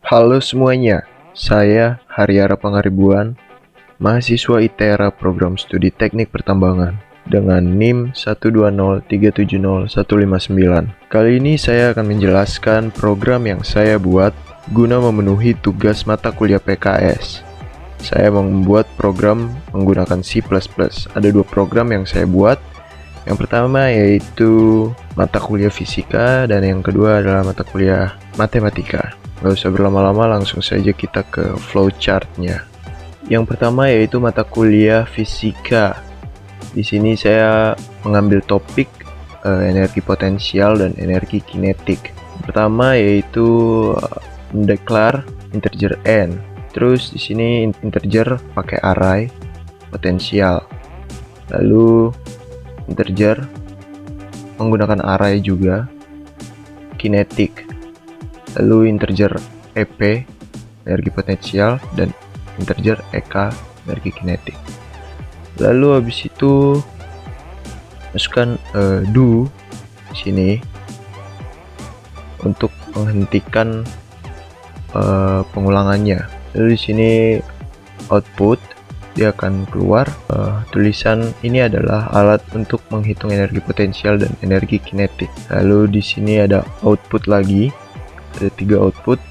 Halo semuanya, saya Haryara Pangaribuan, mahasiswa ITERA Program Studi Teknik Pertambangan dengan NIM 120370159. Kali ini saya akan menjelaskan program yang saya buat guna memenuhi tugas mata kuliah PKS. Saya membuat program menggunakan C++. Ada dua program yang saya buat. Yang pertama yaitu mata kuliah fisika dan yang kedua adalah mata kuliah matematika. Gak usah berlama-lama, langsung saja kita ke flowchartnya. Yang pertama yaitu mata kuliah fisika. Di sini saya mengambil topik energi potensial dan energi kinetik. Pertama yaitu mendeklar integer n. Terus di sini integer pakai array potensial. Lalu integer menggunakan array juga, kinetik, lalu integer EP energi potensial dan integer EK energi kinetik. Lalu habis itu masukkan do di sini untuk menghentikan pengulangannya. Lalu di sini output dia akan keluar tulisan ini adalah alat untuk menghitung energi potensial dan energi kinetik. Lalu di sini ada output lagi, ada 3 output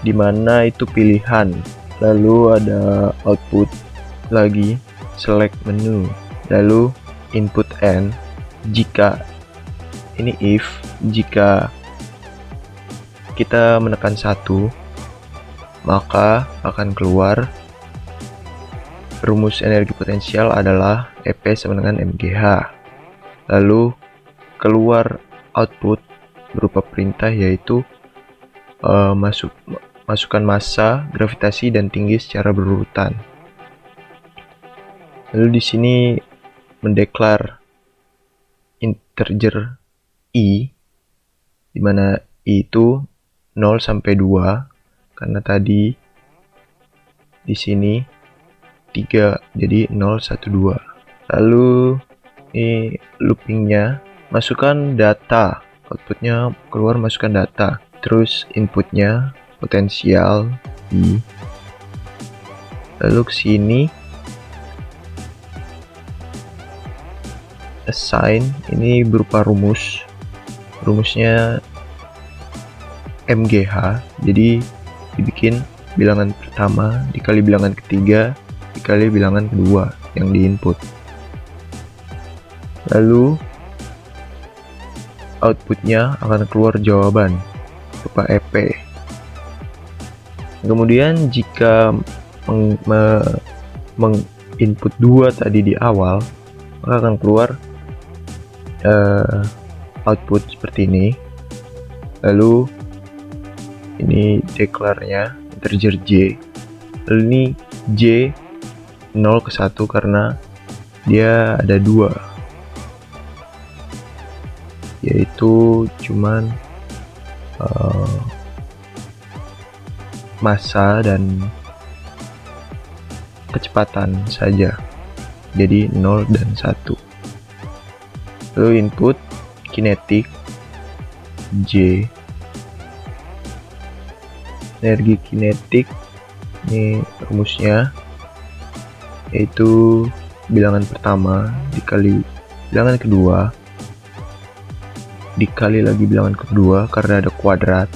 di mana itu pilihan. Lalu ada output lagi, select menu. Lalu input n, jika ini if, jika kita menekan 1 maka akan keluar rumus energi potensial adalah EP sama dengan MGH. Lalu keluar output berupa perintah yaitu masukkan massa, gravitasi dan tinggi secara berurutan. Lalu di sini mendeklar integer i, di mana i itu 0 sampai 2 karena tadi di sini 3 jadi 0 1 2. Lalu ini loopingnya, masukkan data, outputnya keluar masukkan data, terus inputnya potensial I, lalu ke sini assign, ini berupa rumusnya MGH, jadi dibikin bilangan pertama dikali bilangan ketiga dikali bilangan kedua yang diinput. Lalu outputnya akan keluar jawaban berupa EP. Kemudian jika menginput 2 tadi di awal, maka akan keluar output seperti ini. Lalu ini deklarnya integer J. Lalu ini J 0 ke 1 karena dia ada 2, yaitu cuman massa dan kecepatan saja, jadi 0 dan 1. Lalu input kinetik J, energi kinetik ini rumusnya yaitu bilangan pertama dikali bilangan kedua dikali lagi bilangan kedua karena ada kuadrat,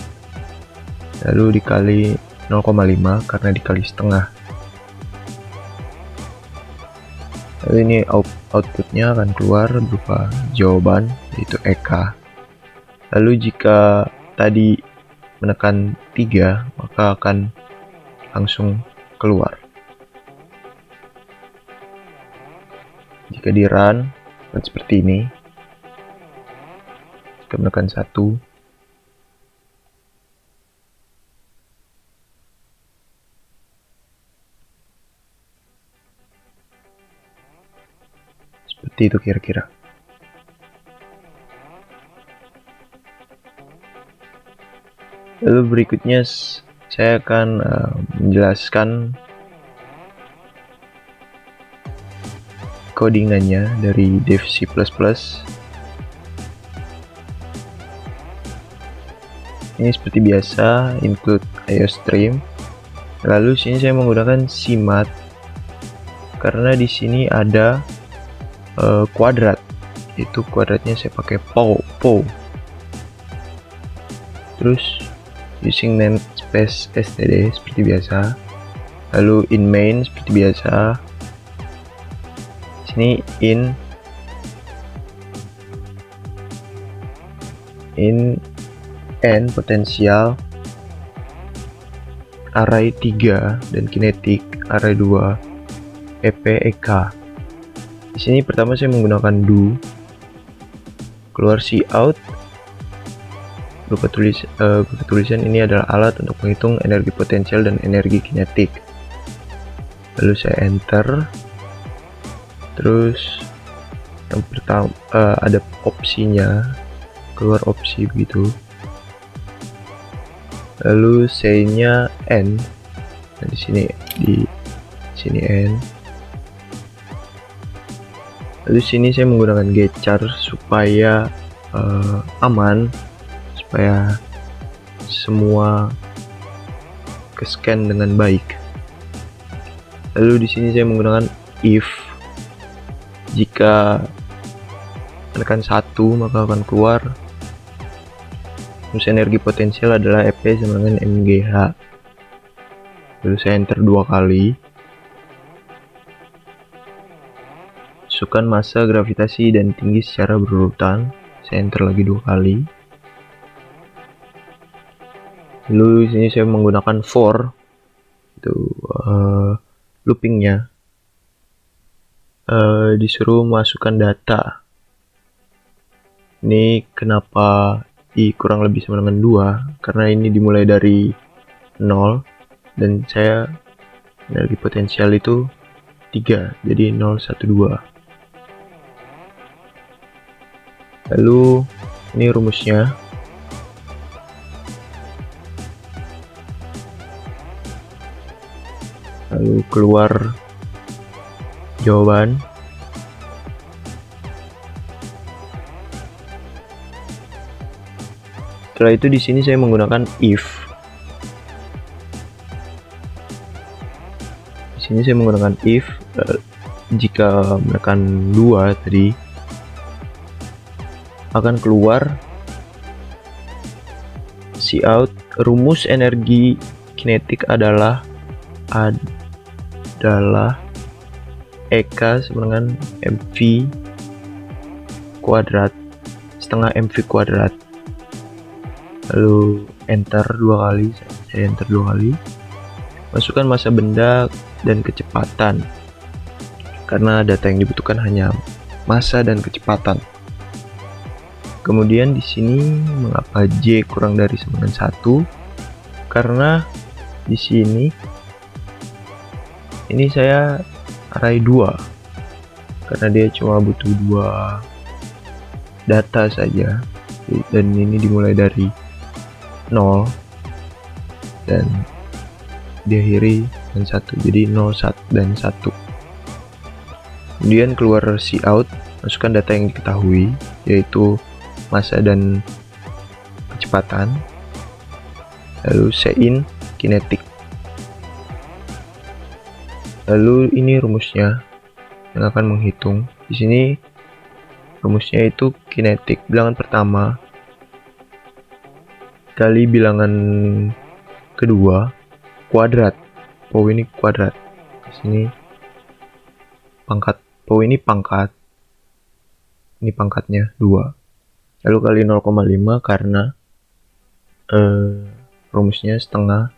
lalu dikali 0,5 karena dikali setengah. Lalu ini outputnya akan keluar berupa jawaban yaitu EK. Lalu jika tadi menekan 3 maka akan langsung keluar. Jika di run seperti ini, jika menekan 1 seperti itu kira-kira. Lalu berikutnya saya akan menjelaskan codingannya dari dev C++. Ini seperti biasa include IOStream. Lalu sini saya menggunakan CMAT karena di sini ada kuadrat. Itu kuadratnya saya pakai POW. Terus using namespace std seperti biasa. Lalu in main seperti biasa. Sini in n potensial, array 3 dan kinetik, array 2, EP, EK. Di sini pertama saya menggunakan do, keluar cout, berupa tulisan ini adalah alat untuk menghitung energi potensial dan energi kinetik. Lalu saya enter. Terus yang pertama ada opsinya, keluar opsi begitu. Lalu say-nya n. Nah, di sini n. Lalu sini saya menggunakan getchar supaya aman, supaya semua ke-scan dengan baik. Lalu di sini saya menggunakan if. Jika menekan 1 maka akan keluar rumus energi potensial adalah EP sama dengan MGH. Lalu saya enter 2 kali. Masukkan massa, gravitasi, dan tinggi secara berurutan. Saya enter lagi 2 kali. Lalu di sini saya menggunakan for, itu loopingnya. Disuruh masukkan data. Ini kenapa I kurang lebih sama dengan 2, karena ini dimulai dari 0 dan saya energi potensial itu 3, jadi 0, 1, 2. Lalu ini rumusnya. Lalu keluar jawaban. Setelah itu di sini saya menggunakan if. Di sini saya menggunakan if jika menekan 2 tadi akan keluar cout. Rumus energi kinetik adalah EK sama dengan mv kuadrat setengah mv kuadrat. Lalu enter 2 kali, saya enter 2 kali. Masukkan massa benda dan kecepatan, karena data yang dibutuhkan hanya massa dan kecepatan. Kemudian di sini mengapa J kurang dari sama dengan 1? Karena di sini ini saya array 2, karena dia cuma butuh 2 data saja, dan ini dimulai dari 0 dan diakhiri dengan 1, jadi 0, 1, dan 1. Kemudian keluar cout, masukkan data yang diketahui, yaitu massa dan kecepatan. Lalu sein kinetik. Lalu ini rumusnya yang akan menghitung. Di sini rumusnya itu kinetik bilangan pertama kali bilangan kedua kuadrat. POW ini kuadrat. Di sini pangkat POW ini pangkat. Ini pangkatnya 2. Lalu kali 0,5 karena rumusnya setengah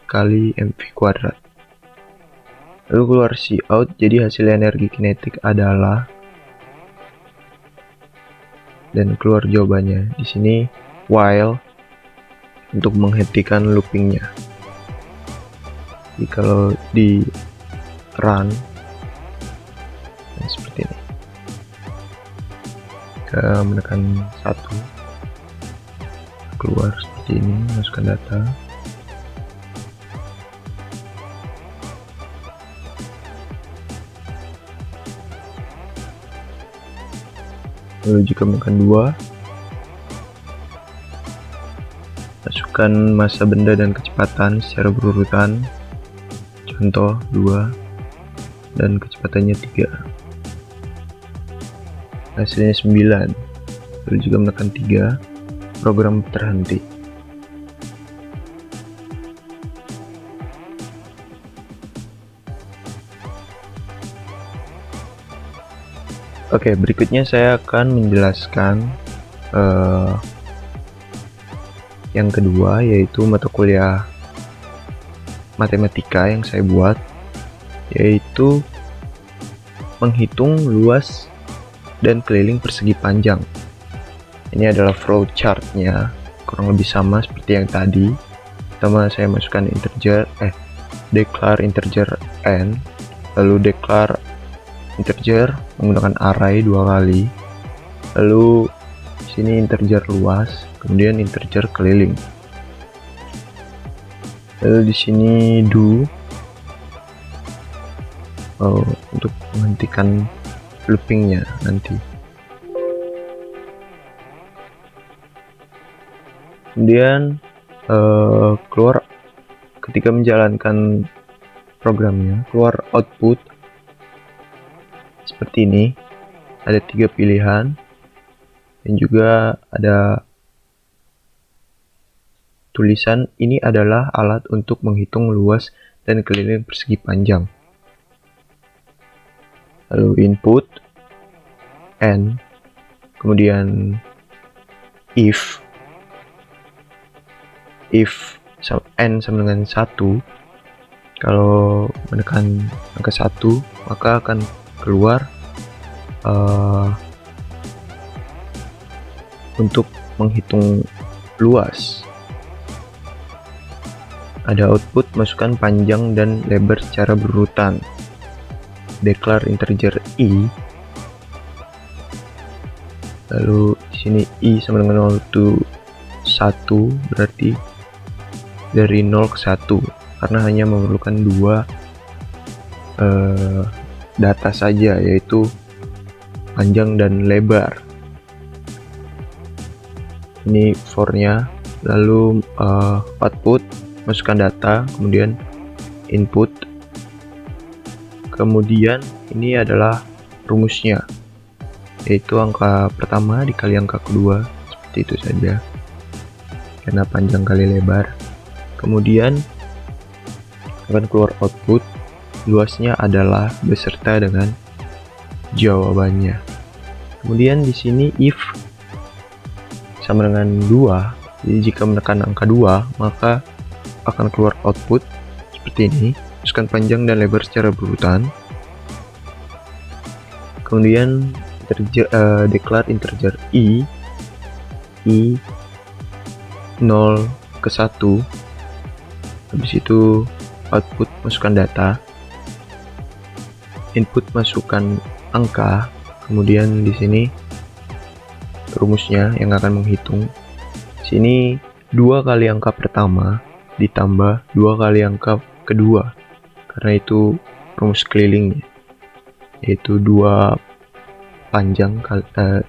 kali mv kuadrat. Lalu keluar cout, jadi hasil energi kinetik adalah, dan keluar jawabannya. Di sini while untuk menghentikan loopingnya. Jadi kalau di run seperti ini, kita menekan 1, keluar seperti ini, masukkan data. Lalu jika menekan 2, masukkan massa benda dan kecepatan secara berurutan. Contoh 2 dan kecepatannya 3. Hasilnya 9. Lalu juga menekan 3, program terhenti. Oke, berikutnya saya akan menjelaskan yang kedua, yaitu mata kuliah matematika yang saya buat, yaitu menghitung luas dan keliling persegi panjang. Ini adalah flow chartnya, kurang lebih sama seperti yang tadi. Pertama saya masukkan declare integer n, lalu declare integer menggunakan array 2 kali, lalu sini integer luas, kemudian integer keliling. Lalu di sini do untuk menghentikan loopingnya nanti. Kemudian keluar ketika menjalankan programnya, keluar output seperti ini. Ada 3 pilihan dan juga ada tulisan ini adalah alat untuk menghitung luas dan keliling persegi panjang. Lalu input n, kemudian if n sama dengan 1. Kalau menekan angka 1 maka akan keluar untuk menghitung luas. Ada output, masukkan panjang dan lebar secara berurutan. Declare integer i, lalu di sini i sama dengan 0 to 1, berarti dari 0 ke 1, karena hanya memerlukan 2 data saja, yaitu panjang dan lebar. Ini for-nya. Lalu output, masukkan data, kemudian input, kemudian ini adalah rumusnya, yaitu angka pertama dikali angka kedua, seperti itu saja karena panjang kali lebar. Kemudian akan keluar output, luasnya adalah beserta dengan jawabannya. Kemudian di sini if sama dengan 2, jadi jika menekan angka 2 maka akan keluar output seperti ini. Masukkan panjang dan lebar secara berurutan. Kemudian declare integer i 0 ke 1. Habis itu output, masukkan data, input, masukkan angka, kemudian di sini rumusnya yang akan menghitung. Sini 2 kali angka pertama ditambah 2 kali angka kedua, karena itu rumus kelilingnya, yaitu 2 panjang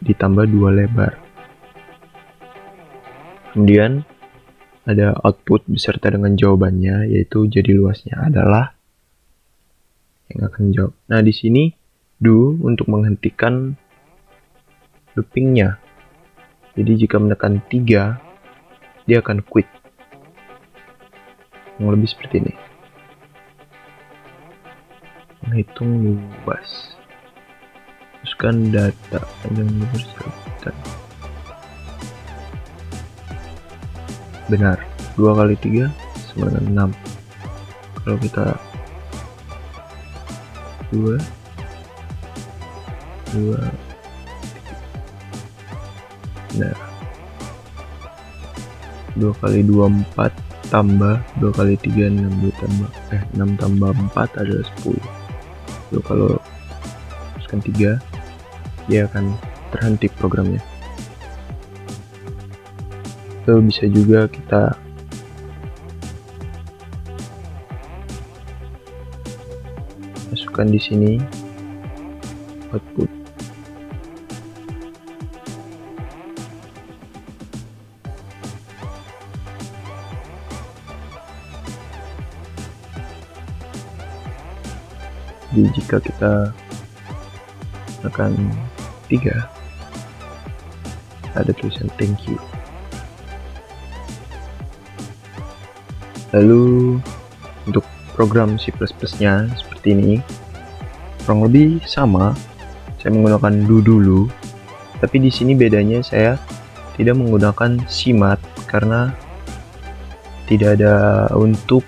ditambah 2 lebar. Kemudian ada output beserta dengan jawabannya, yaitu jadi luasnya adalah yang akan jawab. Nah, di sini do untuk menghentikan loopingnya. Jadi jika menekan 3, dia akan quit. Yang lebih seperti ini. Menghitung luas. Masukkan data panjang lebar secara benar. 2 kali 3 sama dengan 6. Kalau kita 2 nah 2 kali 2 4 tambah 2 kali 3 6 tambah 4 adalah 10. Lalu kalau masukkan 3, dia akan terhenti programnya. Lalu bisa juga kita masukkan di sini output. Jadi jika kita akan 3, ada tulisan thank you. Lalu untuk program C++ nya seperti ini, kurang lebih sama. Saya menggunakan do dulu, tapi di sini bedanya saya tidak menggunakan CMAT karena tidak ada untuk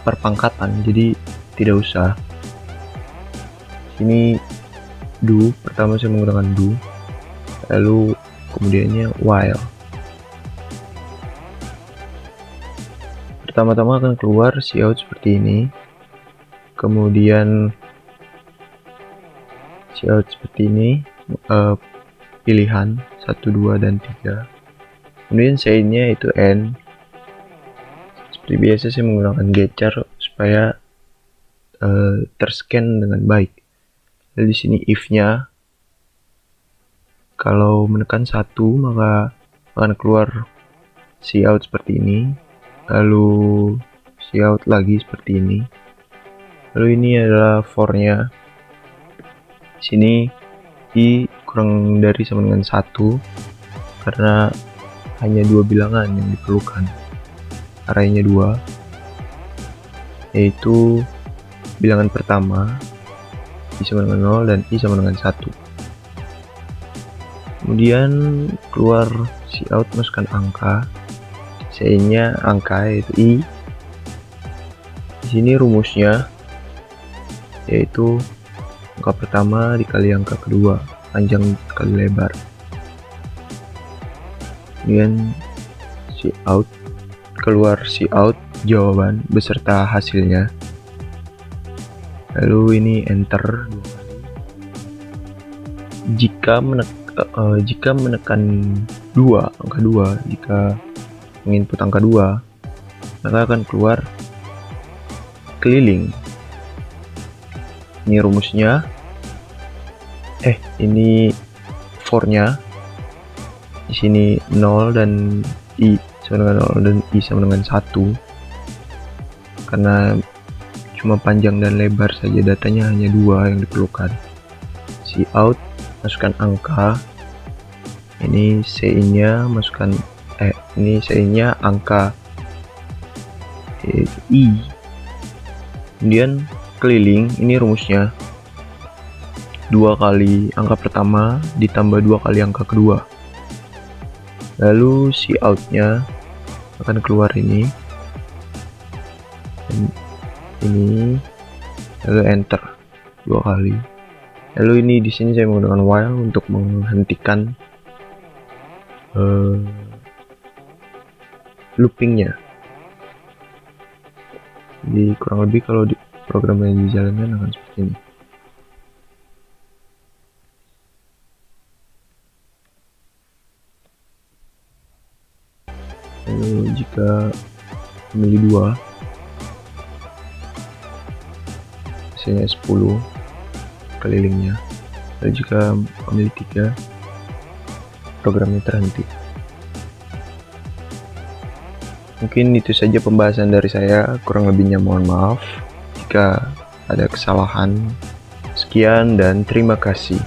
perpangkatan, jadi tidak usah. Sini do, pertama saya menggunakan do, lalu kemudiannya while. Pertama-tama akan keluar cout seperti ini, kemudian cout seperti ini, pilihan 1, 2, dan 3. Kemudian sign-nya itu end. Seperti biasa saya menggunakan getchar supaya terscan dengan baik. Lalu di sini if-nya, kalau menekan 1 maka akan keluar cout seperti ini, lalu cout lagi seperti ini. Lalu ini adalah for-nya. Di sini i kurang dari sama dengan 1 karena hanya 2 bilangan yang diperlukan, arraynya 2, yaitu bilangan pertama i sama dengan 0 dan i sama dengan 1. Kemudian keluar cout, masukkan angka, sign-nya angka yaitu i. Di sini rumusnya yaitu angka pertama dikali angka kedua, panjang kali lebar. Kemudian cout, keluar cout jawaban beserta hasilnya. Lalu ini enter 2 kali. Jika menekan 2, angka 2, jika menginput angka 2, maka akan keluar keliling. Ini rumusnya, ini for-nya. Di sini 0 dan i sama dengan 0 dan i sama dengan 1. Karena cuma panjang dan lebar saja, datanya hanya 2 yang diperlukan. Cout, masukkan angka. Ini sign-nya masukkan ini sign-nya angka yaitu i. Kemudian keliling, ini rumusnya 2 kali angka pertama ditambah 2 kali angka kedua. Lalu cout-nya akan keluar ini, lalu enter 2 kali. Lalu ini di sini saya menggunakan while untuk menghentikan loopingnya. Jadi kurang lebih kalau di program yang dijalankan akan seperti ini. Lalu jika memilih 2, hasilnya 10 kelilingnya. Lalu jika memilih 3, programnya terhenti. Mungkin itu saja pembahasan dari saya, kurang lebihnya mohon maaf jika ada kesalahan. Sekian dan terima kasih.